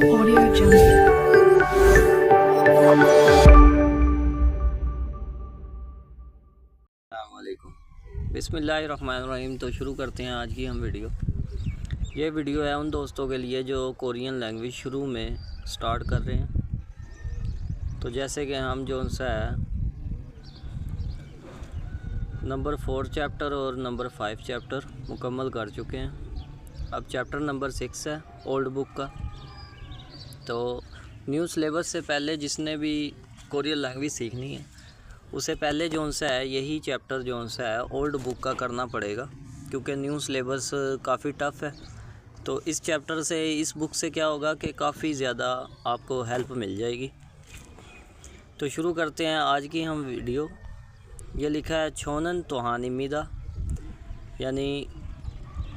Audio Jungle. अस्सलामुअलैकुम बिस्मिल्लाहिर्रहमानिर्रहीम। तो शुरू करते हैं आज की हम वीडियो। ये वीडियो है उन दोस्तों के लिए जो कोरियन लैंग्वेज शुरू में स्टार्ट कर रहे हैं। तो जैसे कि हम जो सा है नंबर 4 चैप्टर और नंबर 5 चैप्टर मुकम्मल कर चुके हैं। अब चैप्टर नंबर 6 है ओल्ड बुक का। तो न्यू सिलेबस से पहले जिसने भी कोरियन लैंग्वेज सीखनी है उसे पहले जो सा है यही चैप्टर जो सा है ओल्ड बुक का करना पड़ेगा, क्योंकि न्यू सिलेबस काफ़ी टफ़ है। तो इस चैप्टर से इस बुक से क्या होगा कि काफ़ी ज़्यादा आपको हेल्प मिल जाएगी। तो शुरू करते हैं आज की हम वीडियो। ये लिखा है छोनन तोहान इमीदा, यानी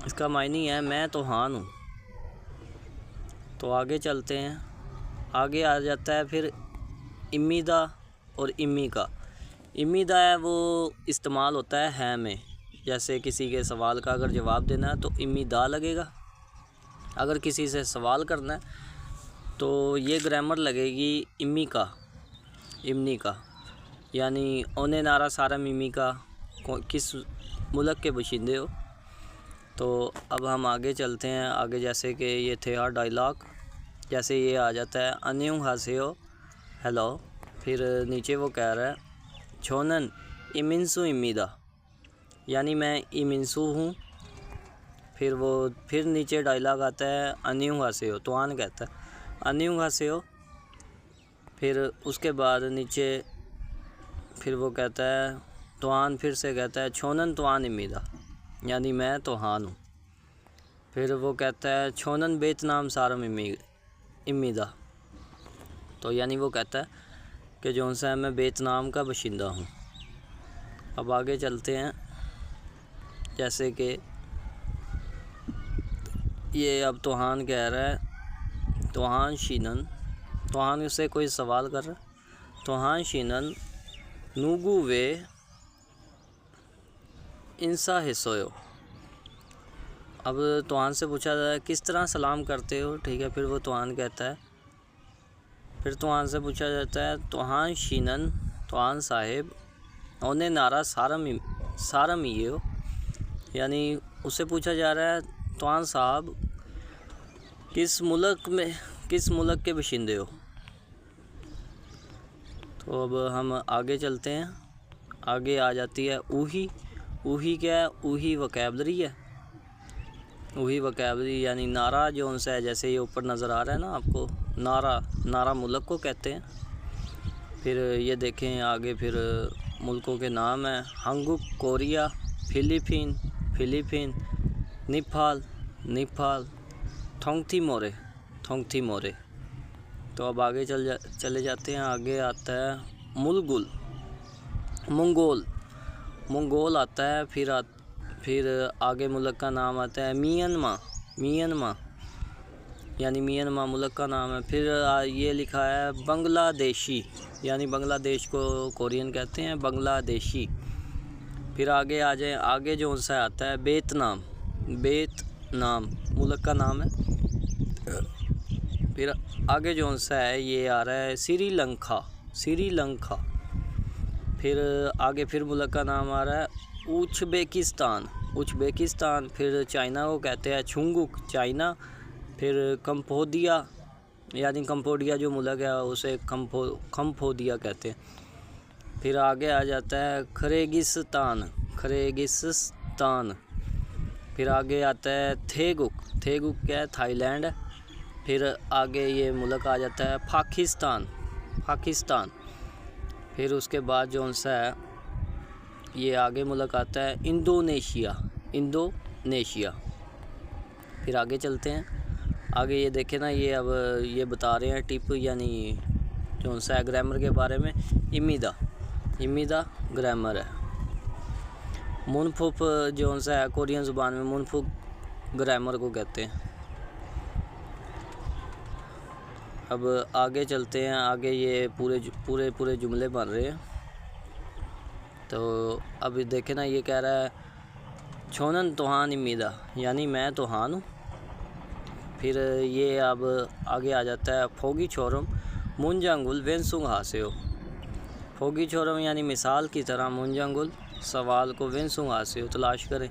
इसका मायने है मैं तोहान हूँ। तो आगे चलते हैं। आगे आ जाता है फिर इमीदा और इमी का। इमीदा है वो इस्तेमाल होता है में। जैसे किसी के सवाल का अगर जवाब देना है तो इमीदा लगेगा। अगर किसी से सवाल करना है तो ये ग्रामर लगेगी इमी का, इमनी का, यानी ओने नारा सारा मिमी का, किस मुल्क के बशिंदे हो। तो अब हम आगे चलते हैं। आगे जैसे कि ये थे डायलॉग, जैसे ये आ जाता है अन्यू हासियो हेलो। फिर नीचे वो कह रहा है छोनन इमिनसु इमीदा, यानी मैं इमिनसु हूँ। फिर नीचे डायलॉग आता है अन्यू हासियो, तोआन कहता है अन्यू हासियो। फिर उसके बाद नीचे फिर वो कहता है तोआन, फिर से कहता है छोनन तोआन इमीदा, यानी मैं तोहान हूँ। फिर वो कहता है छोनन बेतनाम सारम इमीदा, तो यानी वो कहता है कि जो सा है मैं बेतनाम का बशिंदा हूँ। अब आगे चलते हैं। जैसे कि ये अब तोहान कह रहा है तोहान शीनन, तोहान से कोई सवाल कर रहा है। तोहान शीनन नूगू वे इंसा हिस्सोयो। अब तोहान से पूछा जाता है किस तरह सलाम करते हो, ठीक है। फिर वो तोहान कहता है, फिर तोहान से पूछा जाता है तोहान शीनन, तोहान साहिब ओने नारा सारम ये हो, यानी उससे पूछा जा रहा है तोहान साहब किस मुल्क के बशिंदे हो। तो अब हम आगे चलते हैं। आगे आ जाती है ऊही। ऊही क्या है? ऊही वोकैबलरी है। ऊही वोकैबलरी यानी नारा जो उनसे है, जैसे ये ऊपर नज़र आ रहा है ना आपको, नारा मुल्क को कहते हैं। फिर ये देखें आगे फिर मुल्कों के नाम हैं हंगुक कोरिया, फिलीपीन, नेपाल, थोंगथी मोरे। तो अब आगे चले जाते हैं। आगे आता है मंगोल आता है। फिर आगे मुल्क का नाम आता है मियनमा, यानी मियनमा मुल्क का नाम है। फिर ये लिखा है बांग्लादेशी, यानी बांग्लादेश को कोरियन कहते हैं, बांग्लादेशी। फिर आगे आ जाए। आगे जो सा आता है बेतनाम मुल्क का नाम है। फिर आगे जो सा है ये आ रहा है श्रीलंका। फिर आगे फिर मुल्क का नाम आ रहा है उज्बेकिस्तान। फिर चाइना को कहते हैं छुंगुक, चाइना। फिर कंपोडिया, यानी कंपोडिया जो मुल्क है उसे कंपोडिया कहते हैं। फिर आगे आ जाता है खरेगिस्तान। फिर आगे आता है थेगुक क्या है? थाईलैंड। फिर आगे ये मुल्क आ जाता है पाकिस्तान। फिर उसके बाद जो सा है ये आगे मुल्क आता है इंडोनेशिया। फिर आगे चलते हैं। आगे ये देखें ना, ये अब ये बता रहे हैं टिप, यानी जो सा ग्रामर के बारे में। इमीदा ग्रामर है। मुनफुप जो सा है कोरियन ज़ुबान में मुनफुप ग्रामर को कहते हैं। अब आगे चलते हैं। आगे ये पूरे जुमले बन रहे हैं। तो अब देखें ना, ये कह रहा है छोनन तोहान इमीदा, यानी मैं तोहान हूँ। फिर ये अब आगे आ जाता है फोगी छोरम मुंजांगुल वेंसुंग हासेओ। फोगी छोरम यानी मिसाल की तरह, मुंजांगुल सवाल को, वेंसुंग हासेओ तलाश करें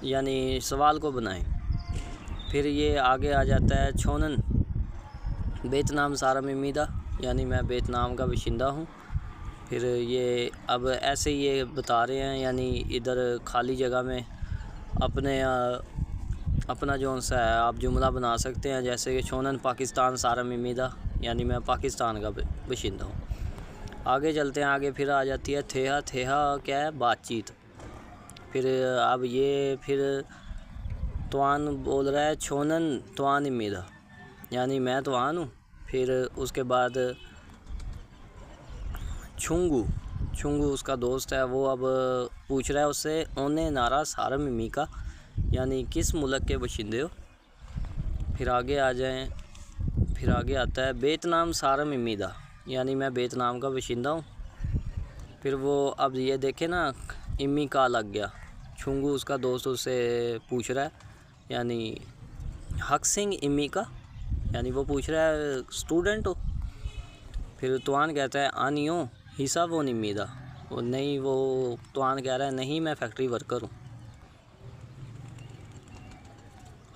यानी सवाल को बनाएं। फिर ये आगे आ जाता है छोनन बेतनाम सारा मिमीदा, यानी मैं बेतनाम का बाशिंदा हूँ। फिर ये अब ऐसे ये बता रहे हैं, यानी इधर खाली जगह में अपना जो सा है आप जुमला बना सकते हैं, जैसे कि छोनन पाकिस्तान सारा मिमीदा, यानी मैं पाकिस्तान का बाशिंदा हूँ। आगे चलते हैं, आगे फिर आ जाती है थेहा। थेहा क्या है? बातचीत। फिर अब ये फिर तवान बोल रहा है छोनन तवान इमीदा, यानी मैं तवान हूँ। फिर उसके बाद छुंगू, छुंगू उसका दोस्त है, वो अब पूछ रहा है उससे ओने नारा सारा मिमी का, यानी किस मुल्क के बाशिंदे हो। फिर आगे आ जाएं, फिर आगे आता है बेतनाम सारा मिमीदा, यानी मैं बेतनाम का बाशिंदा हूँ। फिर वो अब ये देखे ना, इम्मी का लग गया। छुंगू उसका दोस्त उससे पूछ रहा है, यानी हक सिंह इम्मी का, यानी वो पूछ रहा है स्टूडेंट हो। फिर तवान कहता है आनियो हिसा वो निमीदा, वो नहीं, वो तवान कह रहा है नहीं मैं फैक्ट्री वर्कर हूँ।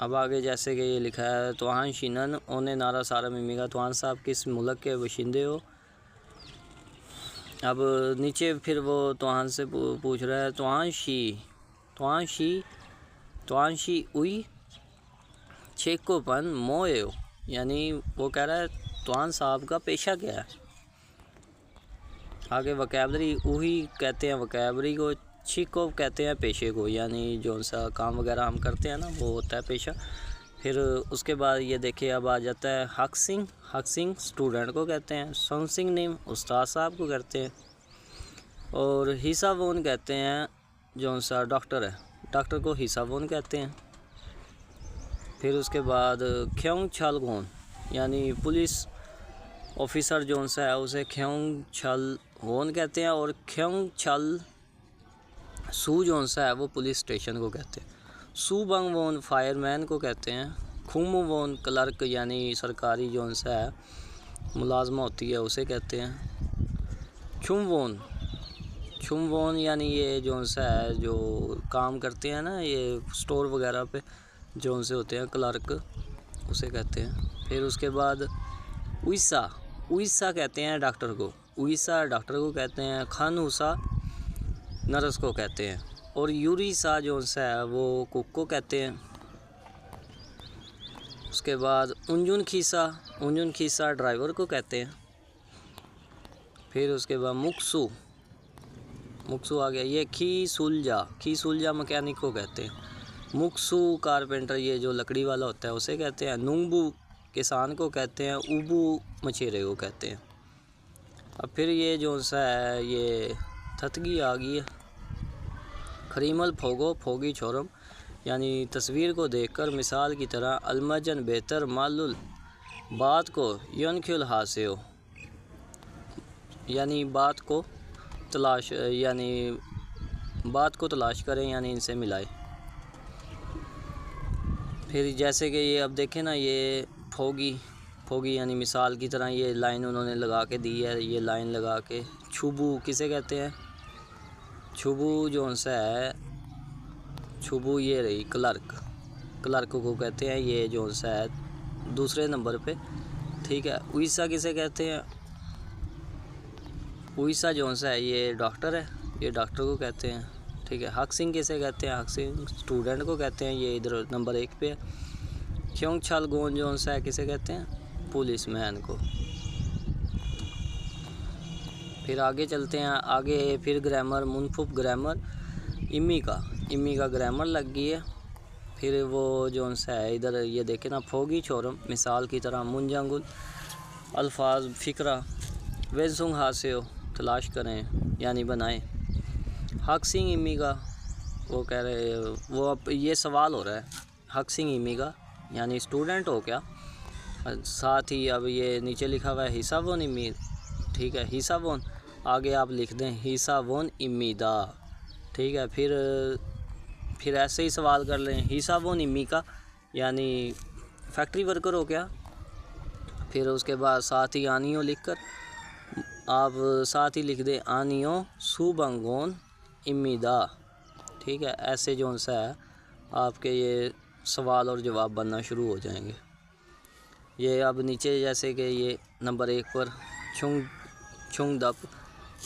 अब आगे जैसे कि ये लिखा है तवान शिनन ओने नारा सारा मिमी का, तवान साहब किस मुल्क के बाशिंदे हो। अब नीचे फिर वो तवान से पूछ रहा है तवान शी उई छेकोपन मोए हो, यानी वो कह रहा है तवान साहब का पेशा क्या है। आगे वकैबलरी, उही कहते हैं वकैबलरी को, छिको कहते हैं पेशे को, यानी जो सा काम वगैरह हम करते हैं ना वो होता है पेशा। फिर उसके बाद ये देखिए अब आ जाता है हक सिंह। हक सिंह स्टूडेंट को कहते हैं, सन सिंह नेम उस्ताद साहब को कहते हैं, और हिसावोन कहते हैं जो सा डॉक्टर है, डॉक्टर को हिसावोन कहते हैं। फिर उसके बाद ख्योंग छलगोन, यानी पुलिस ऑफिसर जो सा है उसे ख्योंग छल होन कहते हैं, और ख्योंग छल सू जो सा है वो पुलिस स्टेशन को कहते हैं। सू बंग वोन फायरमैन को कहते हैं। खुम वोन क्लर्क, यानी सरकारी जो सा है मुलाजमा होती है उसे कहते हैं। छुम वोन यानी ये जो सा है जो काम करते हैं ना, ये स्टोर वगैरह पे जो से होते हैं क्लर्क, उसे कहते हैं। फिर उसके बाद उइसा कहते हैं डॉक्टर को, उइसा डॉक्टर को कहते हैं। खानूसा नर्स को कहते हैं, और यूरिसा जो सा है वो कुक को कहते हैं। उसके बाद उंजुन खीसा ड्राइवर को कहते हैं। फिर उसके बाद मुक्सू आ गया, ये खी सुलझा मैकेनिक को कहते हैं। मुक्सू कारपेंटर, ये जो लकड़ी वाला होता है उसे कहते हैं। नुंगबू किसान को कहते हैं। उबू मछेरे को कहते हैं। अब फिर ये जो सा है ये थतगी आ गई है। खरीमल फोगी छोरम, यानी तस्वीर को देखकर मिसाल की तरह अलमजन बेहतर मालुल बात को यनखुल हासियो, यानी बात को तलाश करें, यानी इनसे मिलाए। फिर जैसे कि ये अब देखें ना, ये फोगी यानी मिसाल की तरह ये लाइन उन्होंने लगा के दी है, ये लाइन लगा के। छुबू किसे कहते हैं? छुबू जो सा है, छुबू ये रही क्लर्क को कहते हैं, ये जो सा है दूसरे नंबर पे, ठीक है। उइसा किसे कहते हैं? उइसा जो सा है ये डॉक्टर है, ये डॉक्टर को कहते हैं, ठीक है। हक सिंह किसे कहते हैं? हक सिंह स्टूडेंट को कहते हैं, ये इधर नंबर 1 पे है। ख्योंग छल गोन जो सा है किसे कहते हैं? पुलिसमैन को। फिर आगे चलते हैं, आगे फिर ग्रामर, मुनफुप ग्रामर, इम्मी का ग्रामर लग गई है। फिर वो जो सा है इधर ये देखे ना, फोगी छोरम मिसाल की तरह, मुंजांगुल अल्फाज फ़िक्रा, वेंसुंग हासियो तलाश करें यानी बनाएं। हक सिंह इम्मी का, वो कह रहे वो अब ये सवाल हो रहा है, हक सिंह इम्मी का यानी स्टूडेंट हो क्या। साथ ही अब ये नीचे लिखा हुआ है हिसाबोन इम्मी, ठीक है। हिसाबोन आगे आप लिख दें हिसाबोन इम्मीदा, ठीक है। फिर ऐसे ही सवाल कर लें हिसाबोन इम्मी का, यानी फैक्ट्री वर्कर हो गया। फिर उसके बाद साथ ही आनियो लिखकर आप साथ ही लिख दें आनियो सुबंगोन इम्मीदा। ठीक है, ऐसे जो सा है आपके ये सवाल और जवाब बनना शुरू हो जाएंगे। ये अब नीचे जैसे कि ये नंबर 1 पर छुंग दप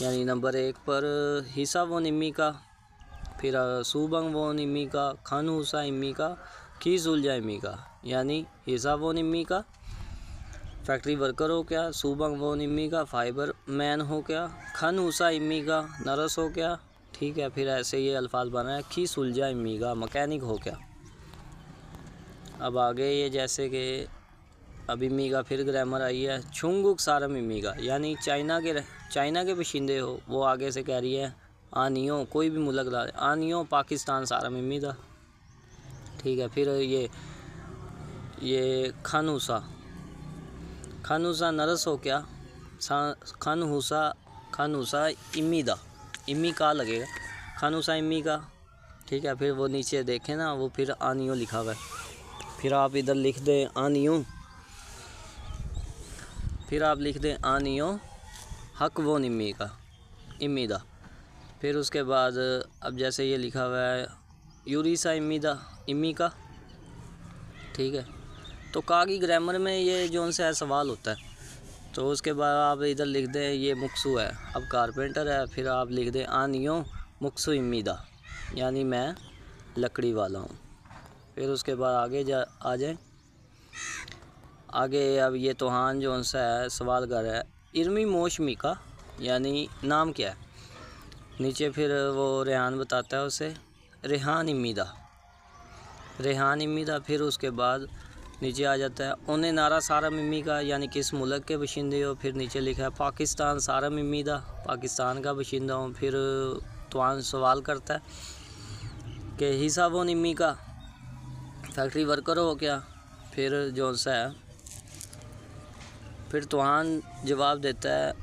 यानी नंबर 1 पर हिसा वो निम्मी का, फिर सुबंग वो निम्मी का, खन हुसा इम्मी का, की सुलझा इम्मी का, यानी हिसा वो निम्मी का फैक्ट्री वर्कर हो गया, सुबंग वो निम्मी का फाइबर मैन हो गया, खन हुसा इम्मी का नर्स हो गया। ठीक है, फिर ऐसे ये अल्फाज बना है की सुलझा इम्मी का मकैनिक हो गया। अब आगे ये जैसे कि अब इम्मी का फिर ग्रामर आई है छुंगुक सारम इम्मी का, यानी चाइना के बशिंदे हो। वो आगे से कह रही है आनियो, कोई भी मुल्क ला आनियो पाकिस्तान सारम इम्मी दा। ठीक है, फिर ये खानूसा नरस हो क्या, खानूसा इम्मी दा, इम्मी का लगेगा खानूसा इम्मी का। ठीक है, फिर वो नीचे देखें ना, वो फिर आनियो लिखा हुआ है। फिर आप इधर लिख दें आनियो, फिर आप लिख दें आनियो हक वो इम्मी का इम्मी दा। फिर उसके बाद अब जैसे ये लिखा हुआ है यूरिसा इम्मी का। ठीक है, तो का की ग्रामर में ये जो सा सवाल होता है। तो उसके बाद आप इधर लिख दें ये मुक्सू है, अब कारपेंटर है। फिर आप लिख दें आनियो मुक्सू इम्मी दा, यानी मैं लकड़ी वाला हूँ। फिर उसके बाद आगे आ जाए आगे। अब ये तोहान जो सा है सवाल कर रहा है इर्मी मोशमी का, यानी नाम क्या है। नीचे फिर वो रेहान बताता है उसे रेहान इम्मीदा, रेहान इम्मीदा। फिर उसके बाद नीचे आ जाता है उन्हें नारा सारम इम्मी का, यानी किस मुल्क के बशिंदे हो। फिर नीचे लिखा है पाकिस्तान सारम इम्मीदा, पाकिस्तान का बशिंदा हूँ। फिर तोहान सवाल करता है कि हिसा वो इम्मी का फैक्ट्री वर्कर हो क्या। फिर जो सा है फिर तोहान जवाब देता है,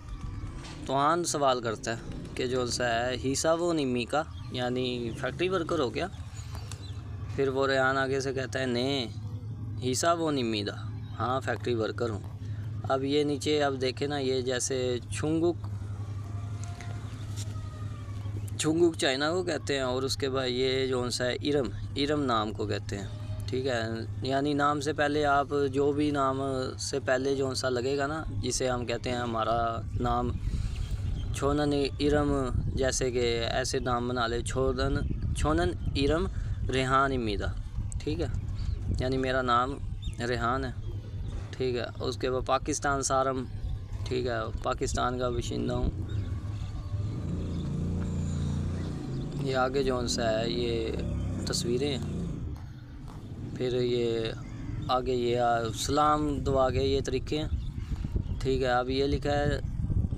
तोहान सवाल करता है कि जो सा है हिसा वो इम्मी का, यानी फैक्ट्री वर्कर हो क्या। फिर वो रेहान आगे से कहता है ने हिसा वो इम्मी दा, हाँ फैक्ट्री वर्कर हूँ। अब ये नीचे अब देखें ना, ये जैसे छुंगुक चाइना को कहते हैं, और उसके बाद ये जो सा है इरम नाम को कहते हैं। ठीक है, यानी नाम से पहले आप जो भी नाम से पहले जो सा लगेगा ना, जिसे हम कहते हैं हमारा नाम छोनन इरम, जैसे कि ऐसे नाम बना ले छोनन इरम रेहान इम्मीदा। ठीक है, यानी मेरा नाम रेहान है। ठीक है, उसके बाद पाकिस्तान सारम, ठीक है पाकिस्तान का बशिंदा हूँ। ये आगे जो सा है ये तस्वीरें, फिर ये आगे ये सलाम दुआ के ये तरीके हैं। ठीक है, अब ये लिखा है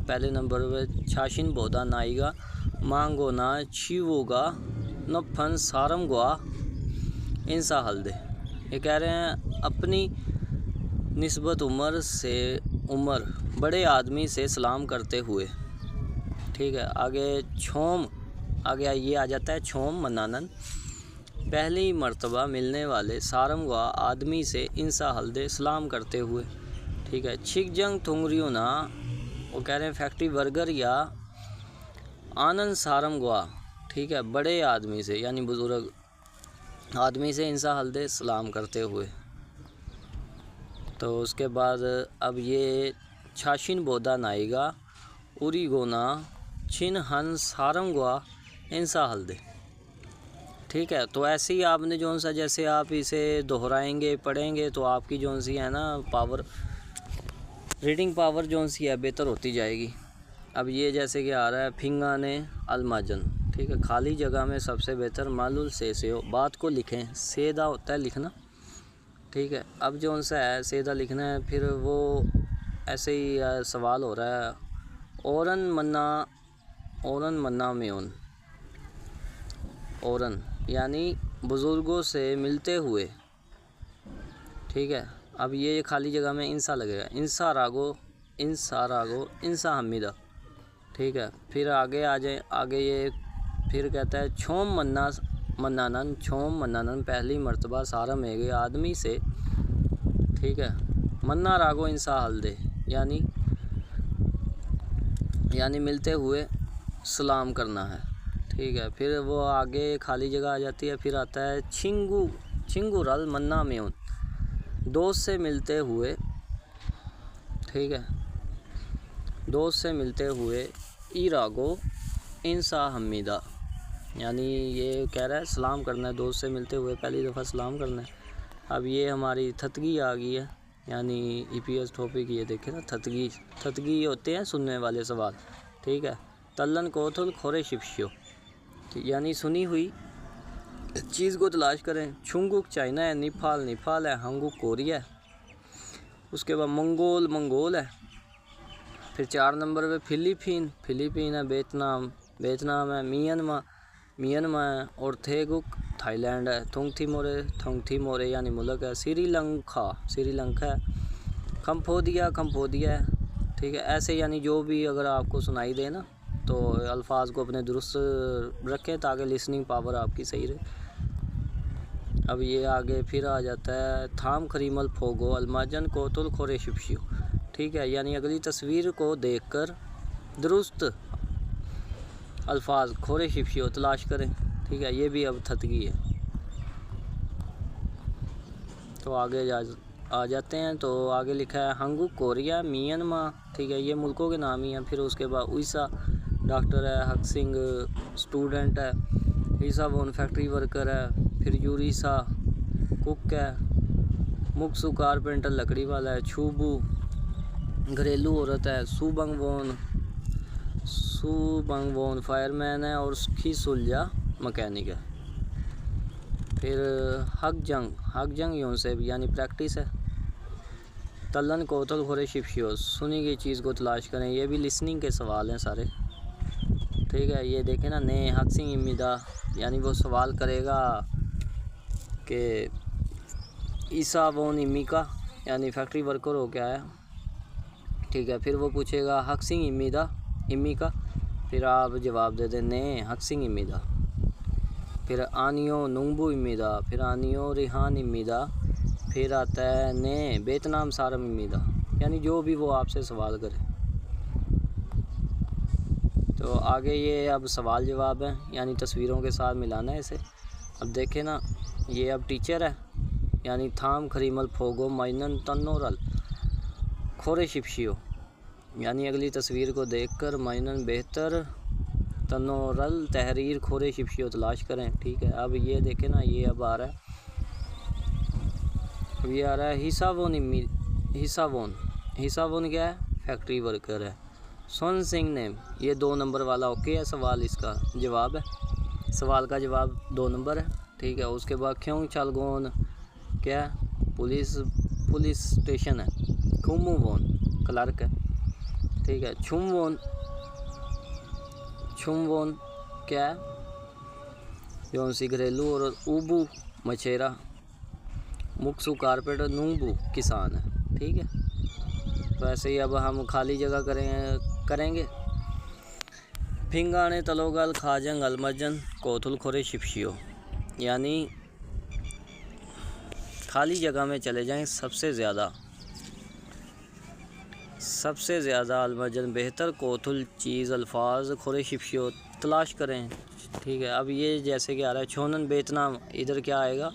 पहले नंबर पर छाशिन बोदा नाईगा मांगो ना छीवोगा नफन सारम गुआ इंसा हल्दे। ये कह रहे हैं अपनी निस्बत उम्र बड़े आदमी से सलाम करते हुए। ठीक है, आगे ये आ जाता है छोम मनानन, पहली मर्तबा मिलने वाले सारम गुआ आदमी से इंसा हल्दे सलाम करते हुए। ठीक है, छिकजंग थुंगरियो ना, वो कह रहे हैं फैक्ट्री वर्कर या आनंद सारम गुआ। ठीक है, बड़े आदमी से यानी बुजुर्ग आदमी से इंसा हल्दे सलाम करते हुए। तो उसके बाद अब ये छाशिन बोदा नाइगा उरी गोना छिन हन सारम गुआ इंसा हल्दे। ठीक है, तो ऐसे ही आपने जो सा जैसे आप इसे दोहराएंगे पढ़ेंगे तो आपकी जो सी है ना पावर, रीडिंग पावर जो सी है बेहतर होती जाएगी। अब ये जैसे कि आ रहा है फिंगा ने अलमाजन। ठीक है, खाली जगह में सबसे बेहतर मालूल से हो, बात को लिखें, सेदा होता है लिखना। ठीक है, अब जो सा है सेदा लिखना है। फिर वो ऐसे ही सवाल हो रहा है औरन मन्ना में औरन यानी बुज़ुर्गों से मिलते हुए। ठीक है, अब ये खाली जगह में इंसा लगेगा, इंसा रागो इंसा हमीदा। ठीक है, फिर आगे आ जाए, आगे ये फिर कहता है छोम मन्नानन पहली मर्तबा सारा मेगे आदमी से ठीक है। मन्ना रागो इंसा हल्दे यानी मिलते हुए सलाम करना है, ठीक है। फिर वो आगे खाली जगह आ जाती है। फिर आता है छिंगू रल मन्ना म्यून, दोस्त से मिलते हुए, ठीक है, दोस्त से मिलते हुए इरागो इंसा हमीदा, यानी ये कह रहा है सलाम करना है, दोस्त से मिलते हुए पहली दफ़ा सलाम करना है। अब ये हमारी थतगी आ गई है, यानी ईपीएस टॉपिक ये देखे ना, थतगी होते हैं सुनने वाले सवाल, ठीक है। तल्लन कोथुल खोरे शिप्शियो, यानी सुनी हुई चीज़ को तलाश करें। छुंगुक चाइना है, नेपाल है, हंगुक कोरिया है, उसके बाद मंगोल है। फिर 4 नंबर पे फिलीपीन है, वियतनाम है, मियांमा है, और थेगुक थाईलैंड है, थोंगथी मोरे यानी मुल्क है, श्रीलंका है, कंबोडिया है, ठीक है। ऐसे यानी जो भी अगर आपको सुनाई दे ना, तो अल्फाज को अपने दुरुस्त रखें ताकि लिसनिंग पावर आपकी सही रहे। अब ये आगे फिर आ जाता है थाम खरीमल फोगो अलमाजन कोतुल खोरे शिप्शियो, ठीक है, यानी अगली तस्वीर को देखकर दुरुस्त अल्फाज खोरे शिप्शियो तलाश करें, ठीक है। ये भी अब थतगी है। तो आगे आ जाते हैं। तो आगे लिखा है हंगुक कोरिया मियांमा, ठीक है, ये मुल्कों के नाम ही हैं। फिर उसके बाद उइसा डॉक्टर है, हक्सिंग स्टूडेंट है, ईसावोन फैक्ट्री वर्कर है, फिर यूरिसा कुक है, मुक्सु कारपेंटर लकड़ी वाला है, छूबू घरेलू औरत है, सुबंगवोन फायरमैन है, और खीसुल्जा मैकेनिक है। फिर हकजंग योनसेब यानी प्रैक्टिस है। तल्लन कोतल खोरे शिप्शियो, सुनी गई चीज़ को तलाश करें। ये भी लिसनिंग के सवाल हैं सारे, ठीक है। ये देखें ना, ने हक्सिंग इमिदा, यानी वो सवाल करेगा कि ईसा वोन इमिका, यानी फैक्ट्री वर्कर हो क्या है, ठीक है। फिर वो पूछेगा हक्सिंग इमिका, फिर आप जवाब दे दें ने हक्सिंग इमिदा। फिर आनियो नुंगबू इमिदा, फिर आनियो रिहान इमिदा, फिर आता है ने वियतनाम सारम इमिदा, यानी जो भी वो आपसे सवाल करे। तो आगे ये अब सवाल जवाब है, यानी तस्वीरों के साथ मिलाना है इसे। अब देखें ना, ये अब टीचर है, यानी थाम खरीमल फोगो माइनन तन्नोरल खोरे शिप्शियो, यानी अगली तस्वीर को देखकर माइनन बेहतर तन्नोरल तहरीर खोरे शिप्शियो तलाश करें, ठीक है। अब ये देखें ना, ये अब आ रहा है, अब ये आ रहा है हिसावोन क्या है, फैक्ट्री वर्कर है। सोन सिंह नेम, ये 2 नंबर वाला ओके है सवाल, इसका जवाब है, सवाल का जवाब 2 नंबर है, ठीक है। उसके बाद क्यों चालगोन क्या है, पुलिस स्टेशन है। खुमुवोन क्लर्क है, ठीक है। छुमवोन क्या है, जौन सी घरेलू, और ऊबू मछेरा, मुक्सु कारपेंटर, नूंबू किसान है, ठीक है। तो ऐसे ही अब हम खाली जगह करेंगे। फिंगाने तलोगल खाजंग अलमजन कोथुल खोरे शिप्शियो, यानी खाली जगह में चले जाएं। सबसे ज़्यादा अलमजन बेहतर कोथुल चीज़ अल्फाज खोरे शिप्शियो तलाश करें, ठीक है। अब ये जैसे कि आ रहा है छोनन वियतनाम, इधर क्या आएगा,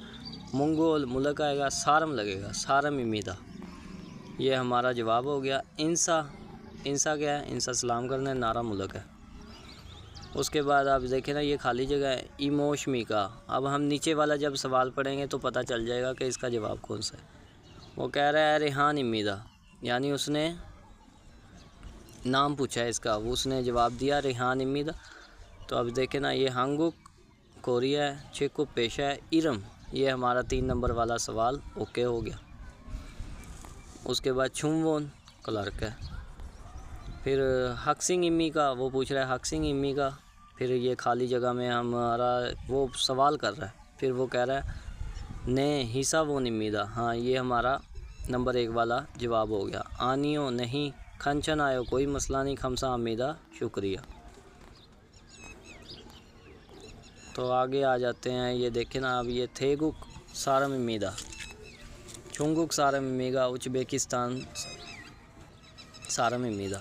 मंगोल मुल्क आएगा, सारम लगेगा, सारम इमीदा, ये हमारा जवाब हो गया। इंसा क्या है, इंसा सलाम करना है, नारा मुल्क है। उसके बाद आप देखें ना, ये खाली जगह है, इमोशमी का। अब हम नीचे वाला जब सवाल पढ़ेंगे तो पता चल जाएगा कि इसका जवाब कौन सा है। वो कह रहा है रेहान इमीदा, यानी उसने नाम पूछा है इसका, वो उसने जवाब दिया रेहान इमीदा। तो अब देखें ना, ये हांगुक कोरिया है, चेको पेशा है, इरम, ये हमारा 3 नंबर वाला सवाल ओके हो गया। उसके बाद छुमवोन क्लर्क है। फिर हक्सिंग इम्मी का, वो पूछ रहा है हक्सिंग इम्मी का। फिर ये खाली जगह में हमारा वो सवाल कर रहा है, फिर वो कह रहा है ने हिस्सा वो निम्मीदा, हाँ ये हमारा नंबर 1 वाला जवाब हो गया। आनियो नहीं, खंचन आयो कोई मसला नहीं, खमसा अमीदा शुक्रिया। तो आगे आ जाते हैं, ये देखें ना, अब ये थेगुक सारम उम्मीदा, चुंगुक सारामिमीगा उज़्बेकिस्तान सारामिमीगा,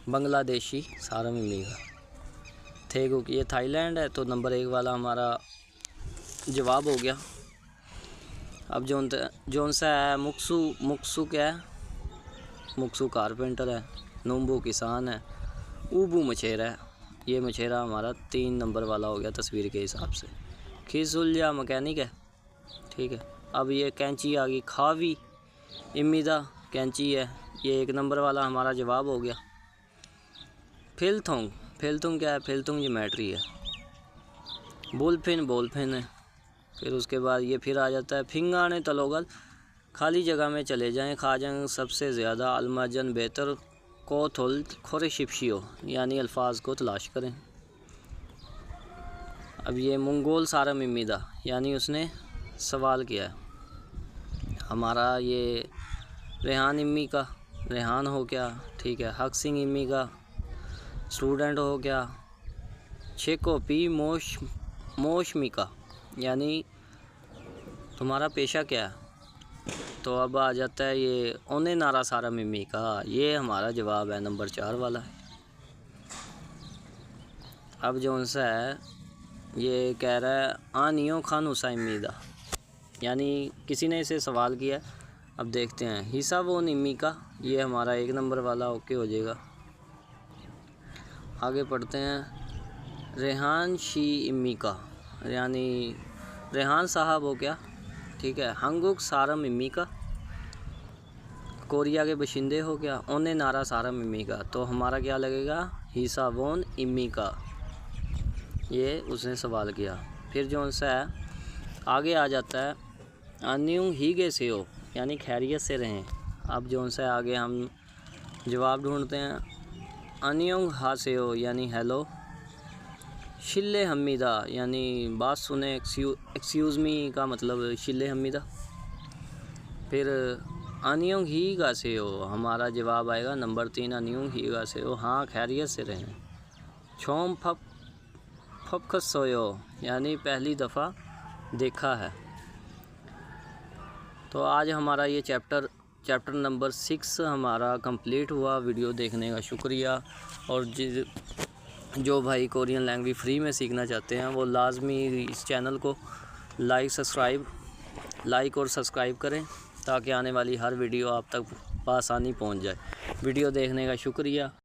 बांग्लादेशी सारामिमीगा, थेगुक ये थाईलैंड है। तो नंबर 1 वाला हमारा जवाब हो गया। अब जोन सा है मुक्सू क्या है, मुक्सू कारपेंटर है, नुम्बू किसान है, ऊबू मछेरा है। ये मछेरा हमारा 3 नंबर वाला हो गया तस्वीर के हिसाब से। खिसुलिया मकैनिक है, ठीक है। अब ये कैंची आ गई, खावी इमिदा कैंची है, ये 1 नंबर वाला हमारा जवाब हो गया। फिलथुंग क्या है, फिलथुंग ज्योमेट्री है। बोलफिन है। फिर उसके बाद ये फिर आ जाता है फिंगाने तलोगल, खाली जगह में चले जाएं, खाजंग सबसे ज़्यादा, अलमाजन बेहतर, कोथुल खोरे शिपशियो यानी अल्फाज को तलाश करें। अब ये मंगोल सारामिमीदा यानी उसने सवाल किया है। हमारा ये रेहान इम्मी का रेहान हो गया, ठीक है। हक सिंह इम्मी का स्टूडेंट हो गया। शेकोपी मोशमी का यानी तुम्हारा पेशा क्या है। तो अब आ जाता है ये ओने नारा सारामिमी का, ये हमारा जवाब है नंबर 4 वाला। अब जो सा है ये कह रहा है आनियो खान हुसैमीदा, यानी किसी ने इसे सवाल किया। अब देखते हैं हिस्सा वो निम्मी का, ये हमारा 1 नंबर वाला ओके हो जाएगा। आगे पढ़ते हैं रेहान शी इम्मी का, यानी रेहान साहब हो गया, ठीक है। हंगुक सारम इम्मी का, कोरिया के बशिंदे हो गया। ओने नारा सारम इम्मी का, तो हमारा क्या लगेगा, हिस्सा वोन इम्मी का, ये उसने सवाल किया। फिर जो सा है आगे आ जाता है अन्यूंग हीगे से हो, यानी खैरियत से रहें। अब जो सा आगे हम जवाब ढूंढते हैं अन्यूंग हा से हो यानी हेलो, शिल्ले हमीदा यानी बात सुने, एक्सक्यूज़ मी का मतलब शिल्ले हमीदा। फिर अन्यूंग ही गा से हो, हमारा जवाब आएगा नंबर 3 अन्यूंग ही गा से हो, हाँ खैरियत से रहें। छोम फप सोयो यानी पहली दफ़ा देखा है। तो आज हमारा ये चैप्टर नंबर 6 हमारा कंप्लीट हुआ। वीडियो देखने का शुक्रिया। और जो भाई कोरियन लैंग्वेज फ्री में सीखना चाहते हैं वो लाजमी इस चैनल को लाइक और सब्सक्राइब करें, ताकि आने वाली हर वीडियो आप तक आसानी पहुंच जाए। वीडियो देखने का शुक्रिया।